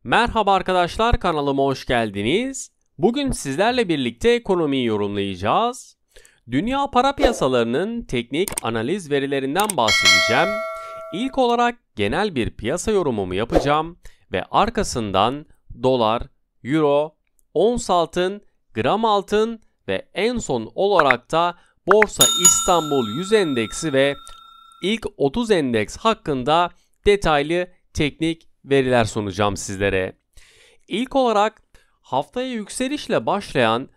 Merhaba arkadaşlar, kanalıma hoş geldiniz. Bugün sizlerle birlikte ekonomiyi yorumlayacağız. Dünya para piyasalarının teknik analiz verilerinden bahsedeceğim. İlk olarak genel bir piyasa yorumumu yapacağım ve arkasından dolar, euro, ons altın, gram altın ve en son olarak da Borsa İstanbul 100 endeksi ve ilk 30 endeks hakkında detaylı teknik veriler sunacağım sizlere. İlk olarak haftaya yükselişle başlayan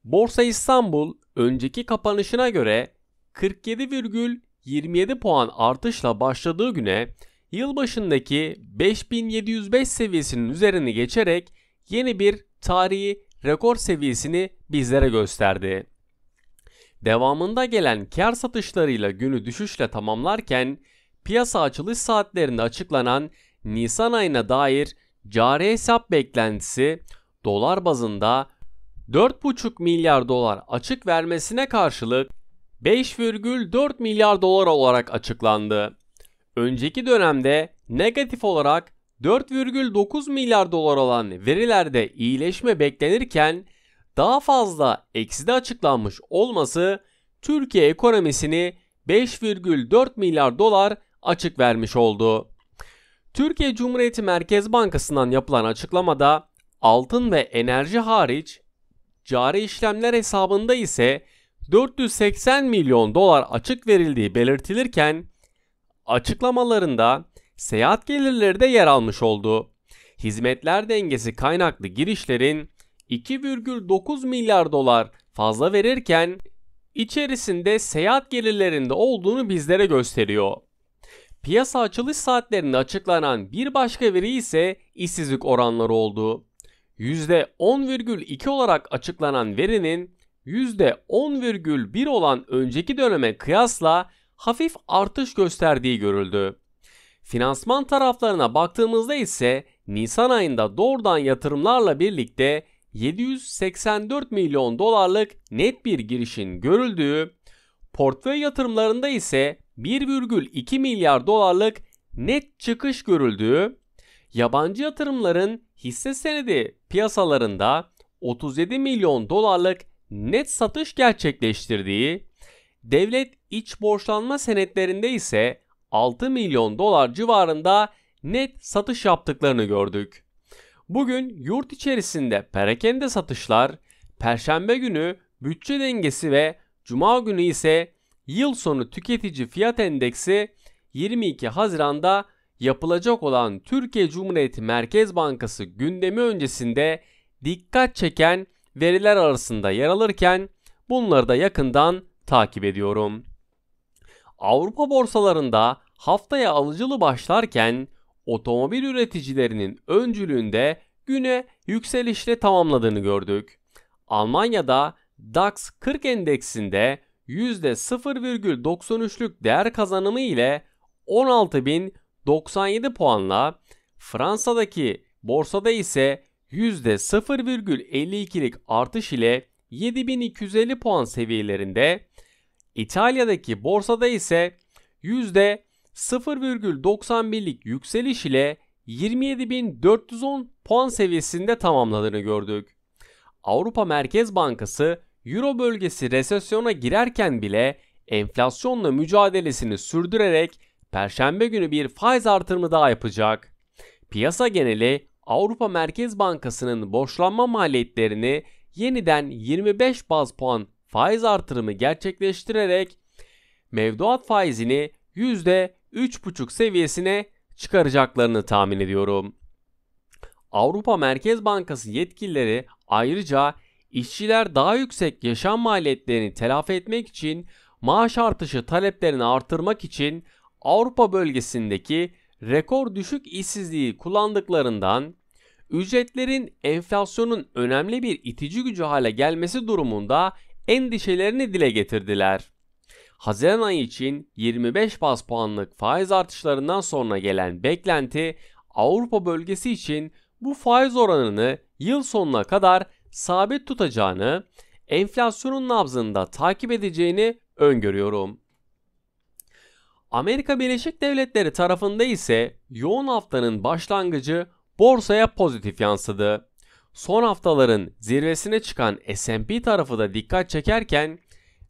Borsa İstanbul önceki kapanışına göre 47,27 puan artışla başladığı güne yılbaşındaki 5705 seviyesinin üzerini geçerek yeni bir tarihi rekor seviyesini bizlere gösterdi. Devamında gelen kar satışlarıyla günü düşüşle tamamlarken piyasa açılış saatlerinde açıklanan Nisan ayına dair cari hesap beklentisi dolar bazında 4,5 milyar dolar açık vermesine karşılık 5,4 milyar dolar olarak açıklandı. Önceki dönemde negatif olarak 4,9 milyar dolar olan verilerde iyileşme beklenirken daha fazla ekside açıklanmış olması Türkiye ekonomisini 5,4 milyar dolar açık vermiş oldu. Türkiye Cumhuriyeti Merkez Bankası'ndan yapılan açıklamada altın ve enerji hariç cari işlemler hesabında ise 480 milyon dolar açık verildiği belirtilirken açıklamalarında seyahat gelirleri de yer almış oldu. Hizmetler dengesi kaynaklı girişlerin 2,9 milyar dolar fazla verirken içerisinde seyahat gelirlerinde olduğunu bizlere gösteriyor. Piyasa açılış saatlerinde açıklanan bir başka veri ise işsizlik oranları oldu. %10,2 olarak açıklanan verinin %10,1 olan önceki döneme kıyasla hafif artış gösterdiği görüldü. Finansman taraflarına baktığımızda ise Nisan ayında doğrudan yatırımlarla birlikte 784 milyon dolarlık net bir girişin görüldüğü, portföy yatırımlarında ise 1,2 milyar dolarlık net çıkış görüldüğü, yabancı yatırımların hisse senedi piyasalarında 37 milyon dolarlık net satış gerçekleştirdiği, devlet iç borçlanma senetlerinde ise 6 milyon dolar civarında net satış yaptıklarını gördük. Bugün yurt içerisinde perakende satışlar, Perşembe günü bütçe dengesi ve Cuma günü ise yıl sonu tüketici fiyat endeksi 22 Haziran'da yapılacak olan Türkiye Cumhuriyeti Merkez Bankası gündemi öncesinde dikkat çeken veriler arasında yer alırken bunları da yakından takip ediyorum. Avrupa borsalarında haftaya alıcılı başlarken otomobil üreticilerinin öncülüğünde güne yükselişle tamamladığını gördük. Almanya'da DAX 40 endeksinde %0,93'lük değer kazanımı ile 16.097 puanla, Fransa'daki borsada ise %0,52'lik artış ile 7.250 puan seviyelerinde, İtalya'daki borsada ise %0,91'lik yükseliş ile 27.410 puan seviyesinde tamamladığını gördük. Avrupa Merkez Bankası Euro bölgesi resesyona girerken bile enflasyonla mücadelesini sürdürerek Perşembe günü bir faiz artırımı daha yapacak. Piyasa geneli Avrupa Merkez Bankası'nın borçlanma maliyetlerini yeniden 25 baz puan faiz artırımı gerçekleştirerek mevduat faizini %3,5 seviyesine çıkaracaklarını tahmin ediyorum. Avrupa Merkez Bankası yetkilileri ayrıca işçiler daha yüksek yaşam maliyetlerini telafi etmek için maaş artışı taleplerini artırmak için Avrupa bölgesindeki rekor düşük işsizliği kullandıklarından, ücretlerin enflasyonun önemli bir itici gücü hale gelmesi durumunda endişelerini dile getirdiler. Haziran ayı için 25 baz puanlık faiz artışlarından sonra gelen beklenti Avrupa bölgesi için bu faiz oranını yıl sonuna kadar sabit tutacağını, enflasyonun nabzını da takip edeceğini öngörüyorum. Amerika Birleşik Devletleri tarafında ise yoğun haftanın başlangıcı borsaya pozitif yansıdı. Son haftaların zirvesine çıkan S&P tarafı da dikkat çekerken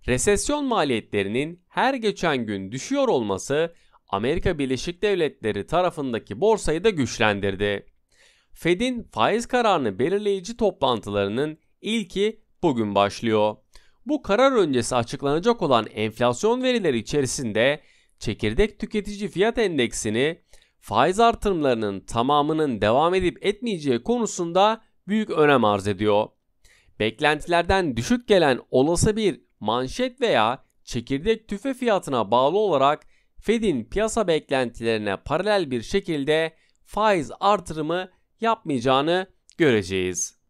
resesyon maliyetlerinin her geçen gün düşüyor olması Amerika Birleşik Devletleri tarafındaki borsayı da güçlendirdi. Fed'in faiz kararını belirleyici toplantılarının ilki bugün başlıyor. Bu karar öncesi açıklanacak olan enflasyon verileri içerisinde çekirdek tüketici fiyat endeksini faiz artırımlarının tamamının devam edip etmeyeceği konusunda büyük önem arz ediyor. Beklentilerden düşük gelen olası bir manşet veya çekirdek tüfe fiyatına bağlı olarak Fed'in piyasa beklentilerine paralel bir şekilde faiz artırımı yapmayacağını göreceğiz.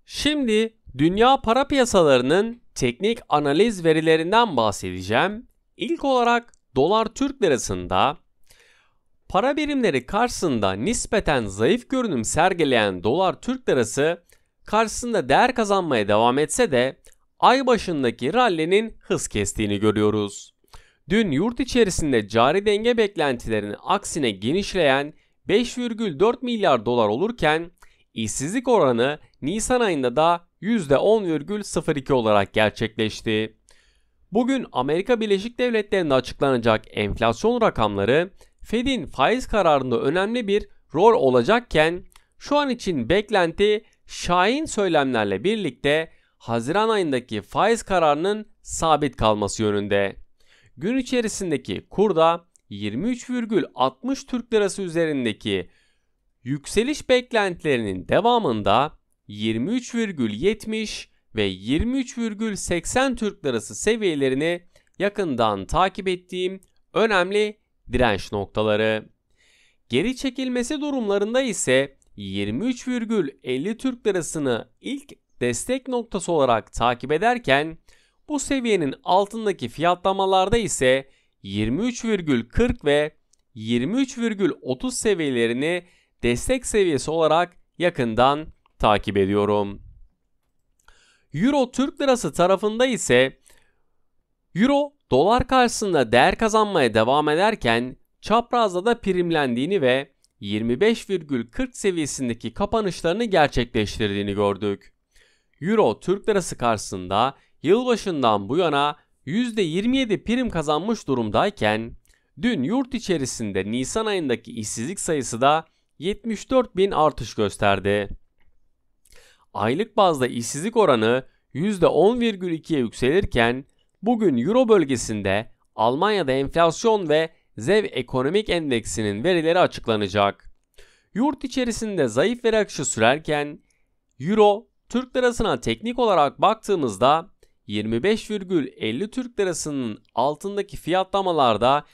Şimdi dünya para piyasalarının teknik analiz verilerinden bahsedeceğim. İlk olarak dolar Türk lirasında para birimleri karşısında nispeten zayıf görünüm sergileyen dolar Türk lirası karşısında değer kazanmaya devam etse de ay başındaki rallinin hız kestiğini görüyoruz. Dün yurt içerisinde cari denge beklentilerinin aksine genişleyen 5,4 milyar dolar olurken işsizlik oranı Nisan ayında da %10,02 olarak gerçekleşti. Bugün Amerika Birleşik Devletleri'nde açıklanacak enflasyon rakamları Fed'in faiz kararında önemli bir rol olacakken şu an için beklenti şahin söylemlerle birlikte Haziran ayındaki faiz kararının sabit kalması yönünde. Gün içerisindeki kurda 23,60 Türk Lirası üzerindeki yükseliş beklentilerinin devamında 23,70 ve 23,80 Türk Lirası seviyelerini yakından takip ettiğim önemli direnç noktaları. Geri çekilmesi durumlarında ise 23,50 Türk Lirasını ilk destek noktası olarak takip ederken bu seviyenin altındaki fiyatlamalarda ise 23,40 ve 23,30 seviyelerini destek seviyesi olarak yakından takip ediyorum. Euro Türk Lirası tarafında ise Euro dolar karşısında değer kazanmaya devam ederken çaprazda da primlendiğini ve 25,40 seviyesindeki kapanışlarını gerçekleştirdiğini gördük. Euro Türk Lirası karşısında yılbaşından bu yana %27 prim kazanmış durumdayken dün yurt içerisinde Nisan ayındaki işsizlik sayısı da 74.000 artış gösterdi. Aylık bazda işsizlik oranı %10,2'ye yükselirken bugün Euro bölgesinde Almanya'da enflasyon ve ZEV ekonomik endeksinin verileri açıklanacak. Yurt içerisinde zayıf veri akışı sürerken Euro Türk Lirası'na teknik olarak baktığımızda 25,50 Türk Lirası'nın altındaki fiyatlamalarda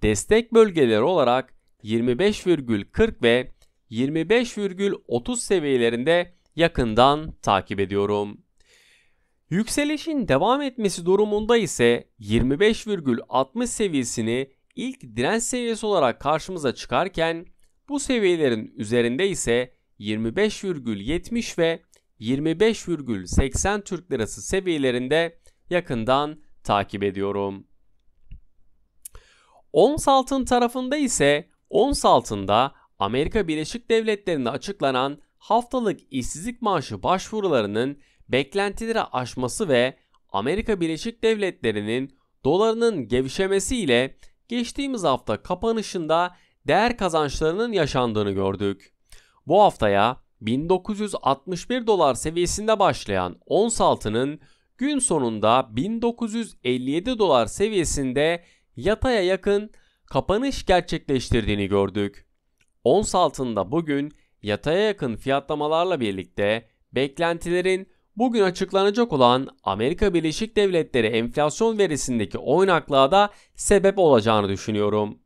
destek bölgeleri olarak 25,40 ve 25,30 seviyelerinde yakından takip ediyorum. Yükselişin devam etmesi durumunda ise 25,60 seviyesini ilk direnç seviyesi olarak karşımıza çıkarken bu seviyelerin üzerinde ise 25,70 ve 25,80 Türk Lirası seviyelerinde yakından takip ediyorum. Ons altın tarafında ise ons altında Amerika Birleşik Devletleri'nde açıklanan haftalık işsizlik maaşı başvurularının beklentileri aşması ve Amerika Birleşik Devletleri'nin dolarının gevşemesiyle geçtiğimiz hafta kapanışında değer kazançlarının yaşandığını gördük. Bu haftaya 1961 dolar seviyesinde başlayan ons altının gün sonunda 1957 dolar seviyesinde yataya yakın kapanış gerçekleştirdiğini gördük. Ons altında bugün yataya yakın fiyatlamalarla birlikte beklentilerin bugün açıklanacak olan Amerika Birleşik Devletleri enflasyon verisindeki oynaklığa da sebep olacağını düşünüyorum.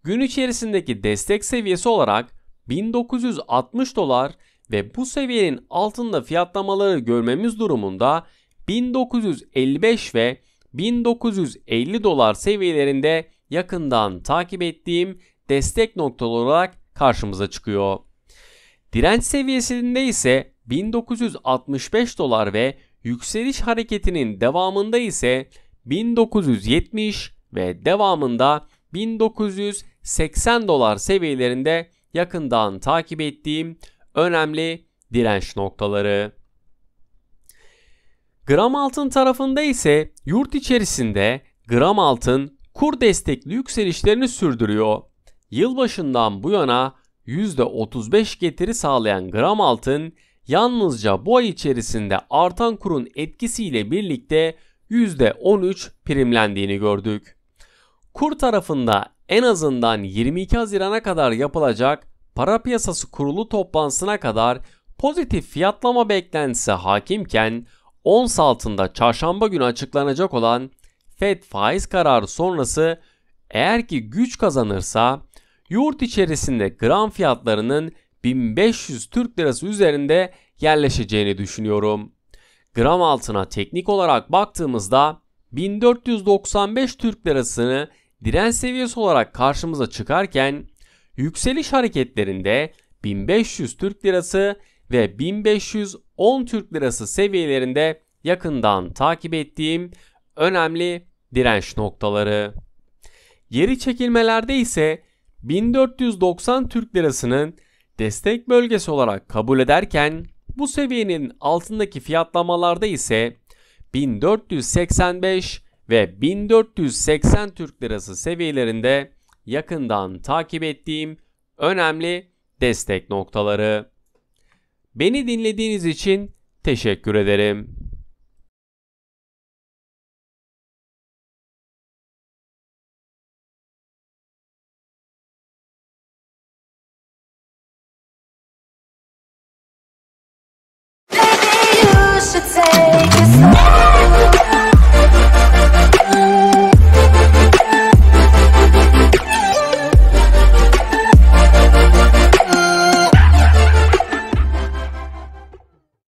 Gün içerisindeki destek seviyesi olarak 1960 dolar ve bu seviyenin altında fiyatlamaları görmemiz durumunda 1955 ve 1950 dolar seviyelerinde yakından takip ettiğim destek noktaları olarak karşımıza çıkıyor. Direnç seviyesinde ise 1965 dolar ve yükseliş hareketinin devamında ise 1970 ve devamında 1980 dolar seviyelerinde yakından takip ettiğim önemli direnç noktaları. Gram altın tarafında ise yurt içerisinde gram altın kur destekli yükselişlerini sürdürüyor. Yılbaşından bu yana %35 getiri sağlayan gram altın yalnızca bu ay içerisinde artan kurun etkisiyle birlikte %13 primlendiğini gördük. Kur tarafında en azından 22 Haziran'a kadar yapılacak para piyasası kurulu toplantısına kadar pozitif fiyatlama beklentisi hakimken ons altında çarşamba günü açıklanacak olan Fed faiz kararı sonrası eğer ki güç kazanırsa yurt içerisinde gram fiyatlarının 1500 Türk Lirası üzerinde yerleşeceğini düşünüyorum. Gram altına teknik olarak baktığımızda 1495 Türk Lirasını direnç seviyesi olarak karşımıza çıkarken yükseliş hareketlerinde 1500 Türk Lirası ve 1510 Türk Lirası seviyelerinde yakından takip ettiğim önemli direnç noktaları. Geri çekilmelerde ise 1490 Türk Lirası'nın destek bölgesi olarak kabul ederken bu seviyenin altındaki fiyatlamalarda ise 1485 ve 1480 Türk Lirası seviyelerinde yakından takip ettiğim önemli destek noktaları. Beni dinlediğiniz için teşekkür ederim.